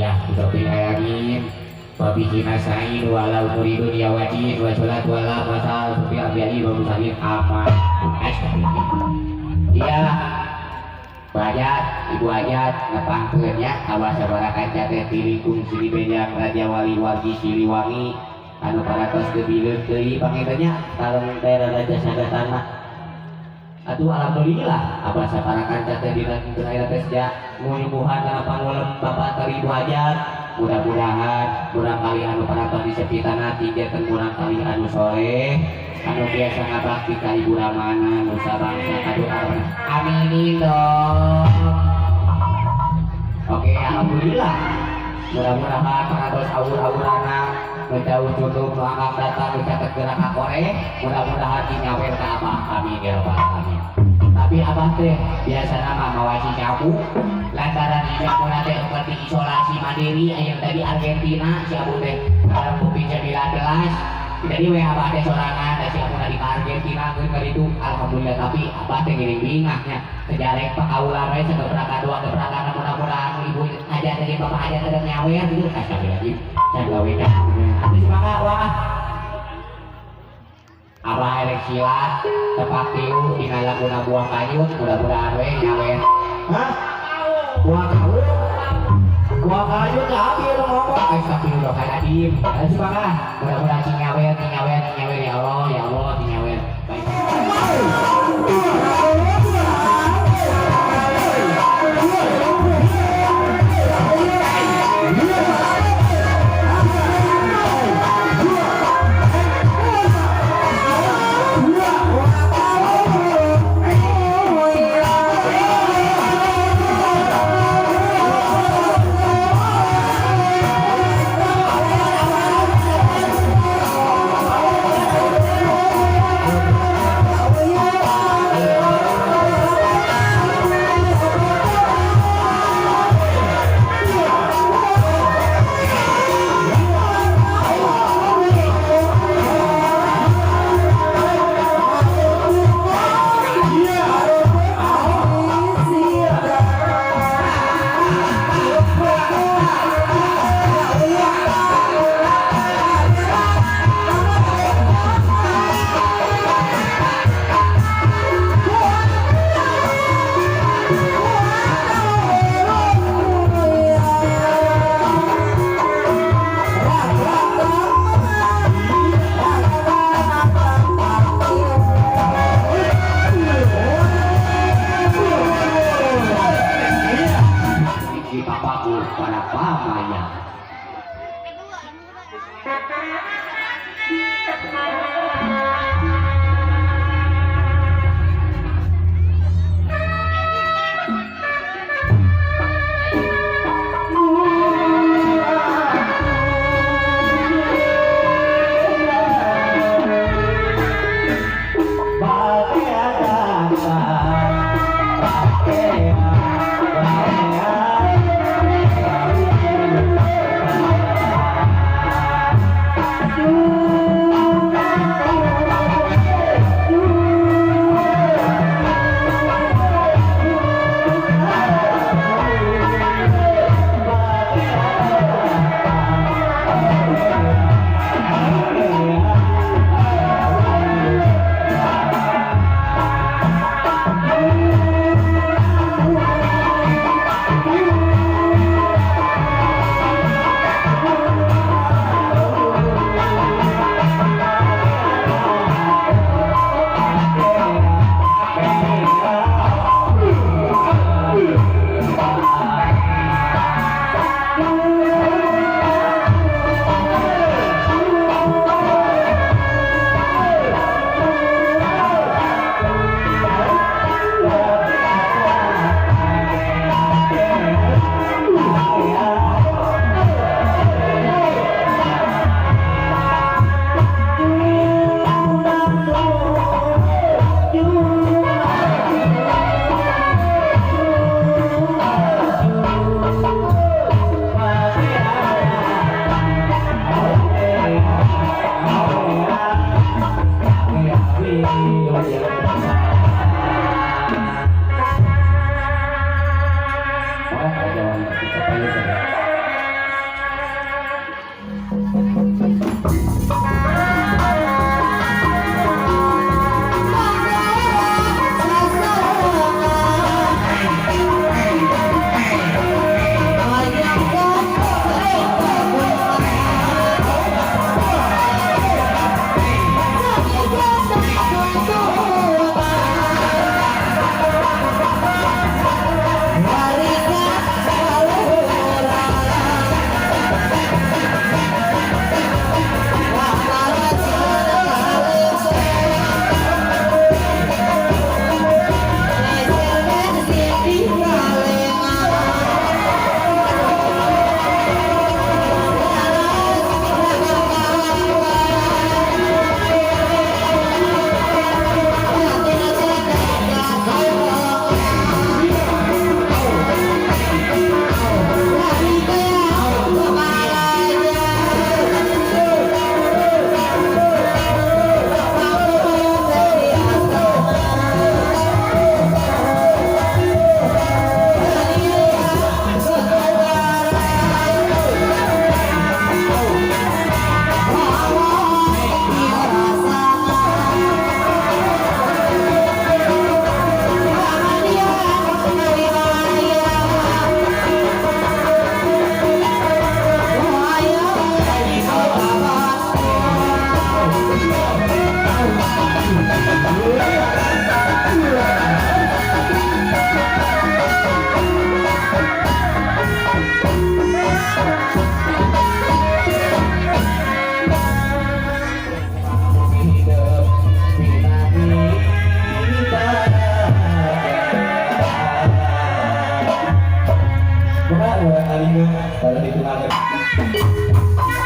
ya Rabbil alamin wa bihi nasta'in walau turidu ya wajib wa sholatu wala masal fi abiyai wa musallin aman. Iya Bajat ibu ajat ngepangkeun nya abah sabaraha kaca teh tiringkung sili bejang raja wali wali siliwangi anu paratos kebileun teuing pangeutnya sareng teh raja sadatana. Atuh alhamdulillah abah sabaraha kaca teh dina ayeuna teh ja munyubuhan kana pangulem Bapak Teribu Ajat. Mudah-mudahan kurang kali anu paratos disepitana tinggalkeun kurang kali anu soleh anu biasa ngabakti ka ibu ramana nusa bangsa kadoa aminin dong. Oke alhamdulillah mudah-mudahan paratos awur-awurana ngejauh tutup melangkap datang mencatat gerak akore mudah-mudahan dinyawer ka abah amin ya rabbal alamin. Tapi abah teh biasa nama mawasi cabu lantaran ijakuna teh seperti isolasi mandiri yang tadi Argentina si abu teh dalam kuping 19 jadi we abah teh sorangan da si abu di Argentina geus kali itu alhamdulillah. Tapi abah teh geuning bingahnya sejarah pakaulan we segebrakan dua gebrakan mudah-mudahan ibu aja teh bapak aja teh nyawer gitu astagfirullahaladzim can gawe ka atuh semangat wah abah elek silat tepak tiu tina laguna buah kayu mudah-mudahan we nyawer. Hah? Buah kayu? Buah kayu tapi lu ngomong astagfirullahaladzim semangat mudah-mudahan nyawer ya Allah nyawer baik. Bukan dua kali kalau ditunggak.